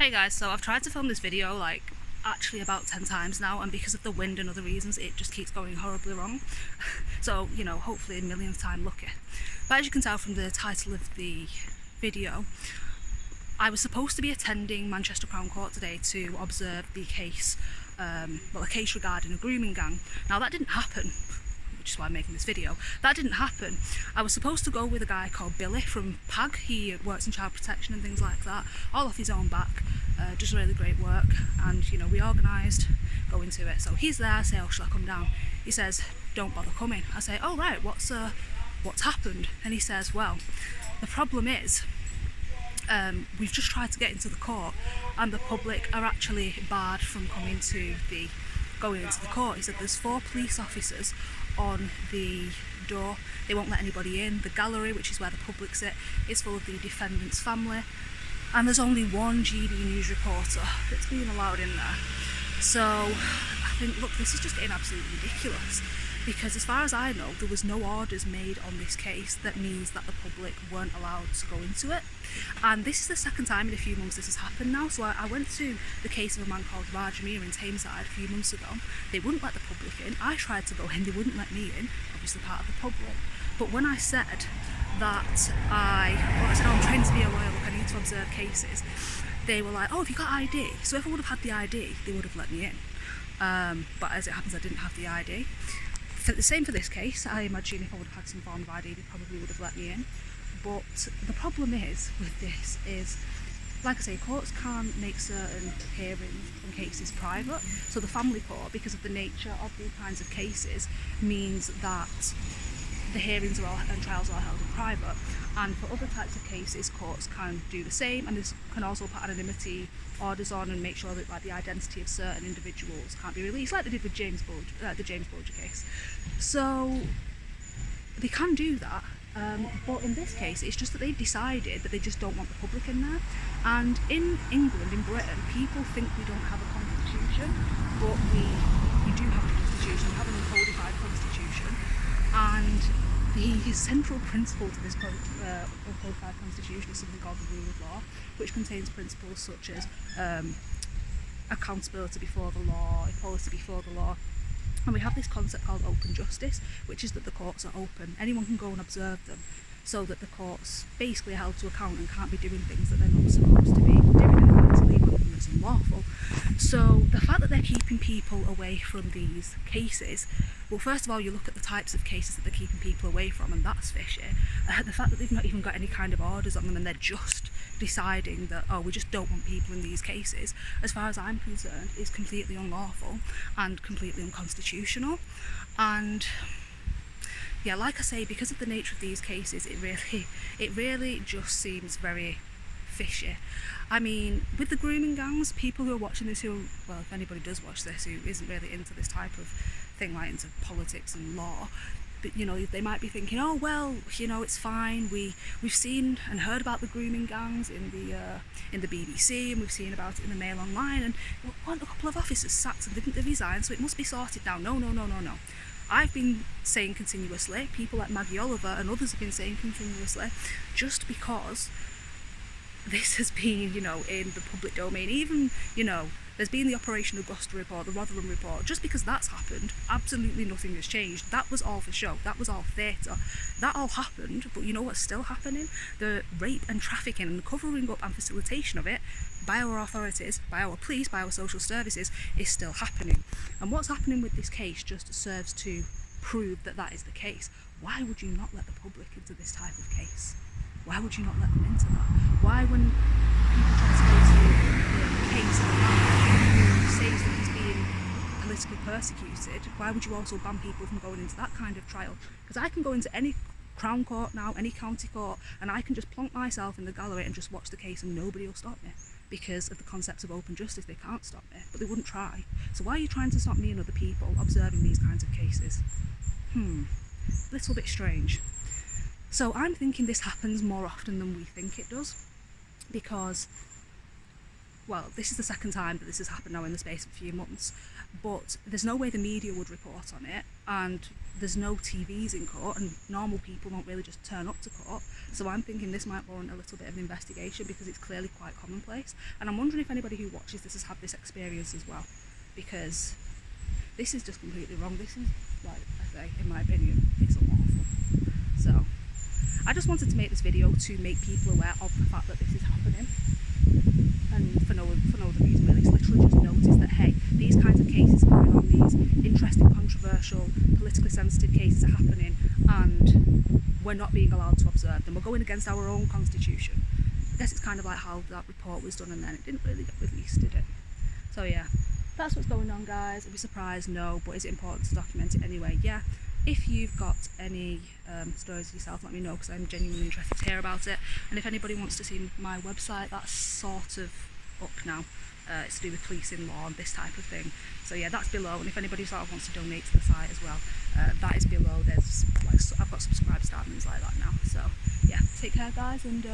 Hey guys, so I've tried to film this video like actually about 10 times now, and because of the wind and other reasons it just keeps going horribly wrong. So, you know, hopefully a millionth time lucky. But as you can tell from the title of the video, I was supposed to be attending Manchester Crown Court today to observe the case, a case regarding a grooming gang. Now that didn't happen, which is why I'm making this video. That didn't happen. I was supposed to go with a guy called Billy from PAG. He works in child protection and things like that, all off his own back, does really great work, and you know, we organised going to it. So he's there, I say, oh, shall I come down? He says, don't bother coming. I say, oh right, what's happened? And he says, well, the problem is, we've just tried to get into the court and the public are actually barred from going into the court. He said there's 4 police officers on the door. They won't let anybody in. The gallery, which is where the public sit, is full of the defendants' family, and there's only one GB News reporter that's being allowed in there. So I think, look, this is just getting absolutely ridiculous, because as far as I know, there was no orders made on this case that means that the public weren't allowed to go into it. And this is the second time in a few months this has happened now. So I went to the case of a man called Raza Kazmi in Tameside a few months ago. They wouldn't let the public in. I tried to go in, they wouldn't let me in, obviously part of the public. But when I said that I said, oh, I'm trained to be a lawyer, look, I need to observe cases, they were like, oh, have you got ID? So if I would have had the ID, they would have let me in. But as it happens, I didn't have the ID. The same for this case. I imagine if I would have had some form of ID, they probably would have let me in. But the problem is with this is, like I say, courts can't make certain hearings and cases private. So the family court, because of the nature of these kinds of cases, means that the hearings and trials are held in private. And for other types of cases, courts can do the same, and this can also put anonymity orders on and make sure that like the identity of certain individuals can't be released, like they did with the James Bulger case. So they can do that, but in this case it's just that they've decided that they just don't want the public in there. And in England, in Britain, people think we don't have a constitution, but we do have a constitution. We have an uncodified constitution, and the central principle to this uncodified constitution is something called the rule of law, which contains principles such as accountability before the law, equality before the law. And we have this concept called open justice, which is that the courts are open. Anyone can go and observe them, so that the courts basically are held to account and can't be doing things that they're not supposed to be doing, and it's illegal and it's unlawful. So the fact that they're keeping people away from these cases, well, first of all, you look at the types of cases that they're keeping people away from, and that's fishy. The fact that they've not even got any kind of orders on them and they're just deciding that, oh, we just don't want people in these cases, as far as I'm concerned, is completely unlawful and completely unconstitutional. And yeah, like I say, because of the nature of these cases, it really just seems very fishy. I mean, with the grooming gangs, people who are watching this, well, if anybody does watch this who isn't really into this type of thing, like into politics and law, but you know, they might be thinking, oh well, you know, it's fine. We've seen and heard about the grooming gangs in the BBC, and we've seen about it in the Mail Online, and weren't a couple of officers sacked and didn't they resign? So it must be sorted now. No. I've been saying continuously, people like Maggie Oliver and others have been saying continuously, just because this has been, you know, in the public domain. Even, you know, there's been the Operation Augusta report, the Rotherham report. Just because that's happened, absolutely nothing has changed. That was all for show. That was all theatre. That all happened, but you know what's still happening? The rape and trafficking and the covering up and facilitation of it by our authorities, by our police, by our social services is still happening. And what's happening with this case just serves to prove that that is the case. Why would you not let the public into this type of case? Why would you not let them into that? Why, when people try to go to the case of a man who says that he's being politically persecuted, why would you also ban people from going into that kind of trial? Because I can go into any Crown Court now, any county court, and I can just plonk myself in the gallery and just watch the case and nobody will stop me. Because of the concept of open justice, they can't stop me, but they wouldn't try. So why are you trying to stop me and other people observing these kinds of cases? Little bit strange. So I'm thinking this happens more often than we think it does, because well, this is the second time that this has happened now in the space of a few months, but there's no way the media would report on it, and there's no TVs in court, and normal people won't really just turn up to court. So I'm thinking this might warrant a little bit of an investigation, because it's clearly quite commonplace. And I'm wondering if anybody who watches this has had this experience as well, because this is just completely wrong. This is, like I say, in my opinion, it's unlawful. So I just wanted to make this video to make people aware of the fact that this is happening, and for no other reason really. It's literally just notice that, hey, these kinds of cases are going on, these interesting, controversial, politically sensitive cases are happening, and we're not being allowed to observe them. We're going against our own constitution. I guess it's kind of like how that report was done and then it didn't really get released, did it? So yeah, that's what's going on, guys. Are we surprised? No. But is it important to document it anyway? Yeah. If you've got any stories yourself, let me know, because I'm genuinely interested to hear about it. And if anybody wants to see my website, that's sort of up now. It's to do with policing law and this type of thing. So yeah, that's below. And if anybody sort of wants to donate to the site as well, that is below. There's like, I've got subscribe start and things like that now. So yeah, take care, guys, and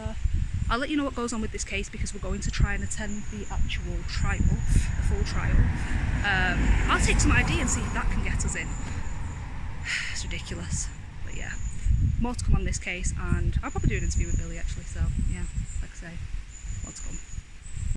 I'll let you know what goes on with this case, because we're going to try and attend the actual trial, the full trial. I'll take some ID and see if that can get us in. It's ridiculous, but yeah, more to come on this case, and I'll probably do an interview with Billy actually, so yeah, like I say, more to come.